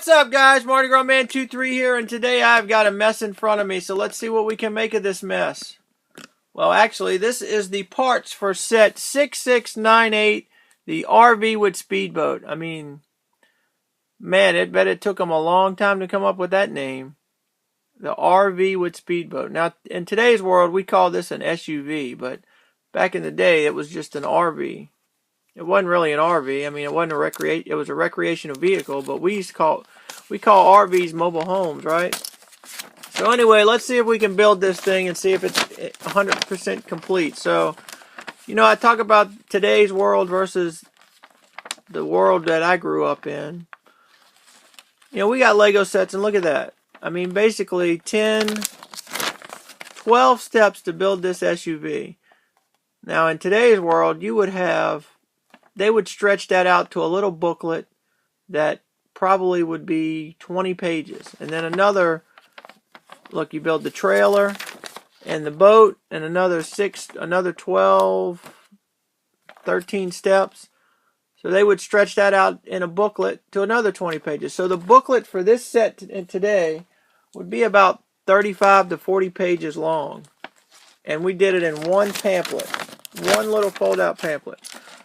What's up, guys? Mardi Gras Man 23 here, and today I've got a mess in front of me, so let's see what we can make of this mess. Well, actually, this is the parts for set 6698, the RV with Speedboat. I mean, man, I bet it took them a long time to come up with that name. The RV with Speedboat. Now, in today's world, we call this an SUV, but back in the day, it was just an RV. It wasn't really an RV. I mean, it wasn't it was a recreational vehicle, but we call RVs mobile homes, right? So anyway, let's see if we can build this thing and see if it's 100% complete. So, I talk about today's world versus the world that I grew up in. We got Lego sets, and look at that. I mean, basically 10, 12 steps to build this SUV. Now, in today's world, they would stretch that out to a little booklet that probably would be 20 pages. And then you build the trailer and the boat and another 12, 13 steps. So they would stretch that out in a booklet to another 20 pages. So the booklet for this set today would be about 35 to 40 pages long. And we did it in one pamphlet, one little fold-out pamphlet.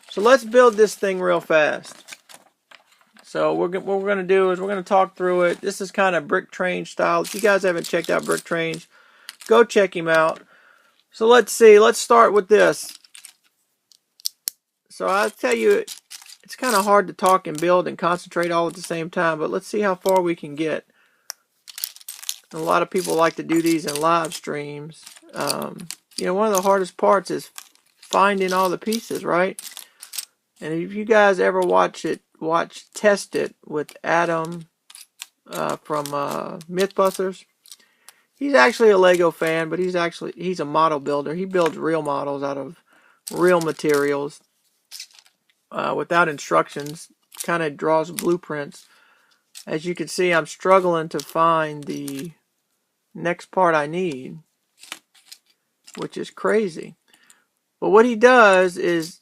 So let's build this thing real fast. So what we're going to do is we're going to talk through it. This is kind of Brick Train style. If you guys haven't checked out Brick Trains, go check him out. So let's see. Let's start with this. So I'll tell you, it's kind of hard to talk and build and concentrate all at the same time, but let's see how far we can get. A lot of people like to do these in live streams. One of the hardest parts is finding all the pieces, right? And if you guys ever test it with Adam from Mythbusters, he's actually a Lego fan, but he's a model builder. He builds real models out of real materials without instructions. Kind of draws blueprints. As you can see, I'm struggling to find the next part I need, which is crazy. But what he does is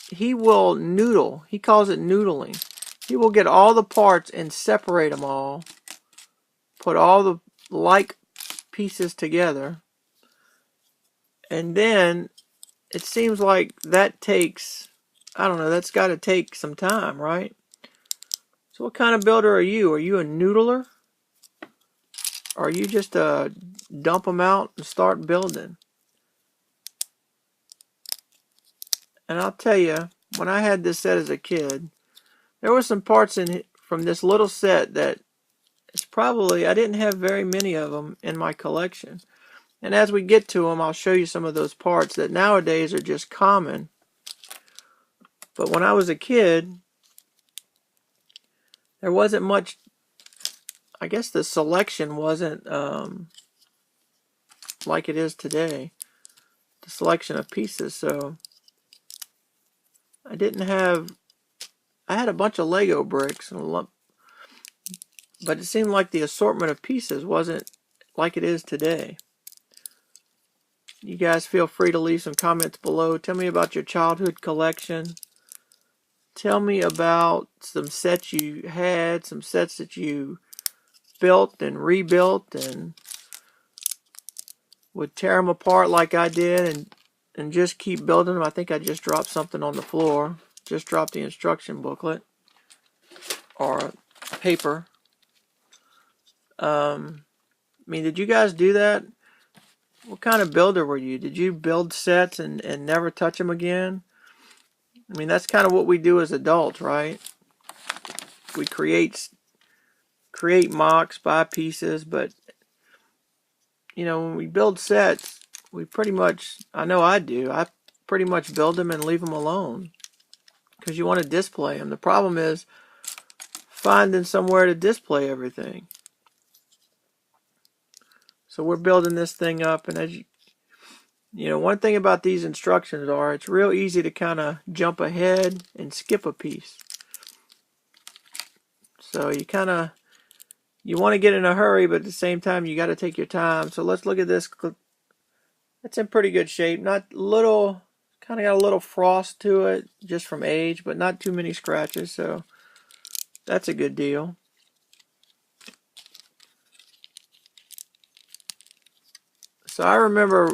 he will noodle. He calls it noodling. He will get all the parts and separate them all. Put all the like pieces together. And then it seems like that takes, I don't know, that's got to take some time, right? So what kind of builder are you? Are you a noodler? Or are you just dump them out and start building? And I'll tell you, when I had this set as a kid, there were some parts from this little set that I didn't have very many of them in my collection. And as we get to them, I'll show you some of those parts that nowadays are just common. But when I was a kid, there wasn't much, I guess the selection wasn't like it is today. The selection of pieces, so I had a bunch of Lego bricks, but it seemed like the assortment of pieces wasn't like it is today. You guys feel free to leave some comments below. Tell me about your childhood collection. Tell me about some sets you had, some sets that you built and rebuilt and would tear them apart like I did and just keep building them. I think I just dropped something on the floor. Just dropped the instruction booklet or paper. Did you guys do that? What kind of builder were you? Did you build sets and never touch them again? I mean, that's kind of what we do as adults, right? We create mocks, buy pieces, but when we build sets, we pretty much, I know I do, I pretty much build them and leave them alone because you want to display them. The problem is finding somewhere to display everything. So we're building this thing up, and as one thing about these instructions it's real easy to kind of jump ahead and skip a piece. So you want to get in a hurry, but at the same time you got to take your time. So let's look at this. It's in pretty good shape. Not little, kind of got a little frost to it just from age, but not too many scratches. So that's a good deal. So I remember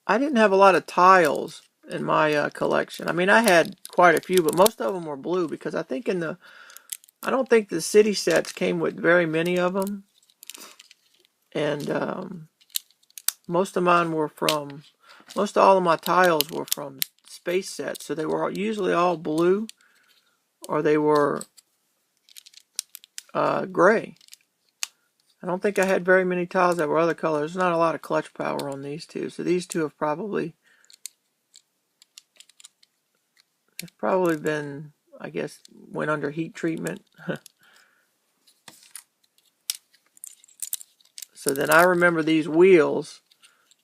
I didn't have a lot of tiles in my collection. I mean, I had quite a few, but most of them were blue because I don't think the city sets came with very many of them. And most of all of my tiles were from space sets. So they were usually all blue or they were gray. I don't think I had very many tiles that were other colors. There's not a lot of clutch power on these two. So these two have probably been, I guess, went under heat treatment. So then I remember these wheels.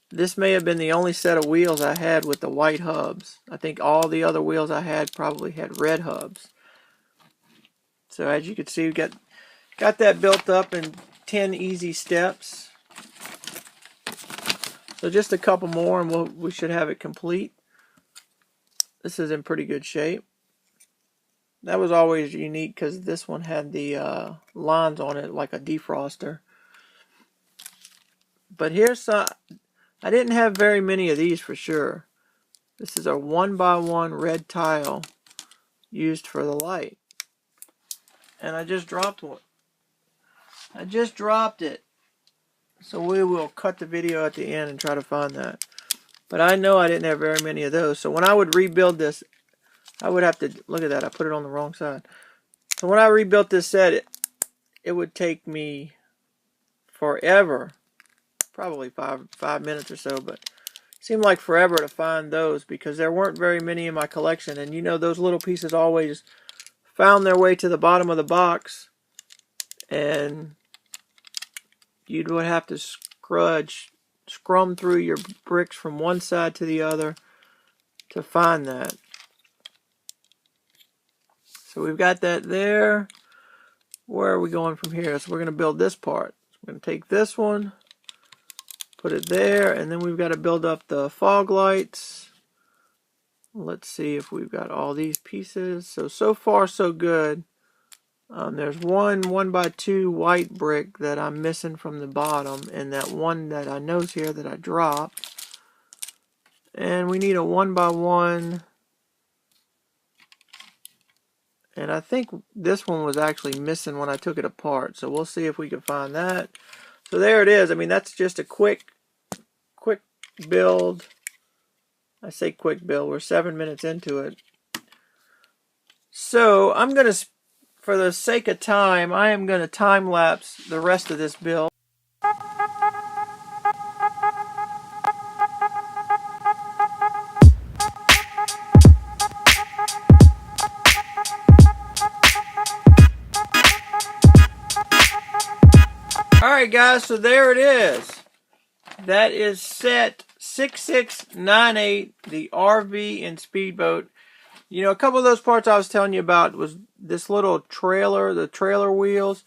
This may have been the only set of wheels I had with the white hubs. I think all the other wheels I had probably had red hubs. So as you can see, we got that built up in 10 easy steps. So just a couple more and we should have it complete. This is in pretty good shape. That was always unique because this one had the lines on it like a defroster. But here's some. I didn't have very many of these for sure. This is a 1x1 red tile used for the light. And I just dropped one. I just dropped it. So we will cut the video at the end and try to find that. But I know I didn't have very many of those. So when I would rebuild this, I would have to, look at that, I put it on the wrong side. So when I rebuilt this set, it would take me forever. Probably five minutes or so, but it seemed like forever to find those because there weren't very many in my collection. And you know, those little pieces always found their way to the bottom of the box. And you would have to scrum through your bricks from one side to the other to find that. So we've got that there. Where are we going from here? So we're going to build this part. So we're going to take this one, put it there, and then we've got to build up the fog lights. Let's see if we've got all these pieces. So far so good. There's one 1x2 white brick that I'm missing from the bottom, and that one that I know is here that I dropped. And we need a 1x1. And I think this one was actually missing when I took it apart. So we'll see if we can find that. So there it is. I mean, that's just a quick build. I say quick build. We're 7 minutes into it. So I'm going to, for the sake of time, I am going to time lapse the rest of this build. Alright guys, so there it is. That is set 6698, the RV and Speedboat. You know, a couple of those parts I was telling you about was this little trailer, the trailer wheels.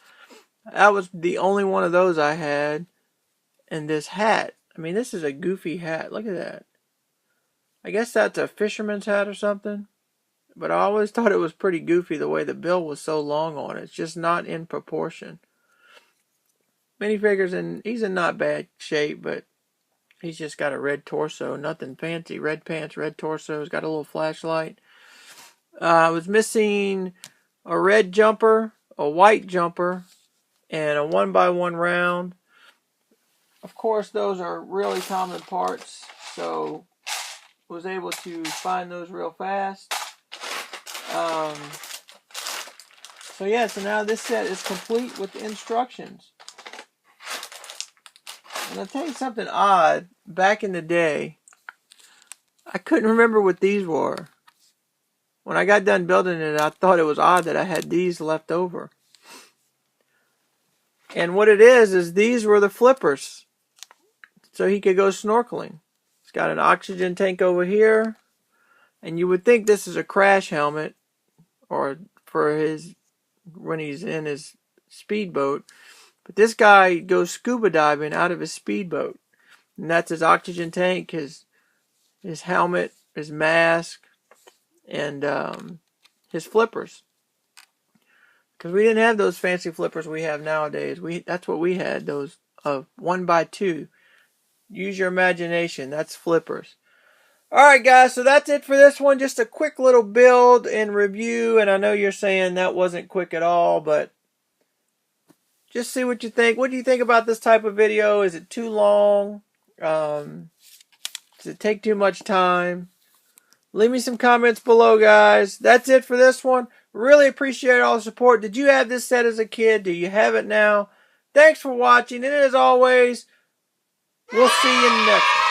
That was the only one of those I had. And this hat. I mean, this is a goofy hat. Look at that. I guess that's a fisherman's hat or something. But I always thought it was pretty goofy the way the bill was so long on it. It's just not in proportion. Minifigures, and he's in not bad shape, but he's just got a red torso. Nothing fancy. Red pants, red torso. He's got a little flashlight. I was missing a red jumper, a white jumper, and a 1x1 round. Of course, those are really common parts, so was able to find those real fast. So yeah, so now this set is complete with the instructions. And I'll tell you something odd. Back in the day, I couldn't remember what these were. When I got done building it, I thought it was odd that I had these left over. And what it is these were the flippers. So he could go snorkeling. He's got an oxygen tank over here. And you would think this is a crash helmet. Or for when he's in his speedboat. But this guy goes scuba diving out of his speedboat. And that's his oxygen tank, his helmet, his mask, and his flippers. Because we didn't have those fancy flippers we have nowadays. That's what we had, those 1x2. Use your imagination. That's flippers. Alright guys, so that's it for this one. Just a quick little build and review. And I know you're saying that wasn't quick at all, but just see what you think. What do you think about this type of video? Is it too long? Does it take too much time? Leave me some comments below, guys. That's it for this one. Really appreciate all the support. Did you have this set as a kid? Do you have it now? Thanks for watching. And as always, we'll see you next time.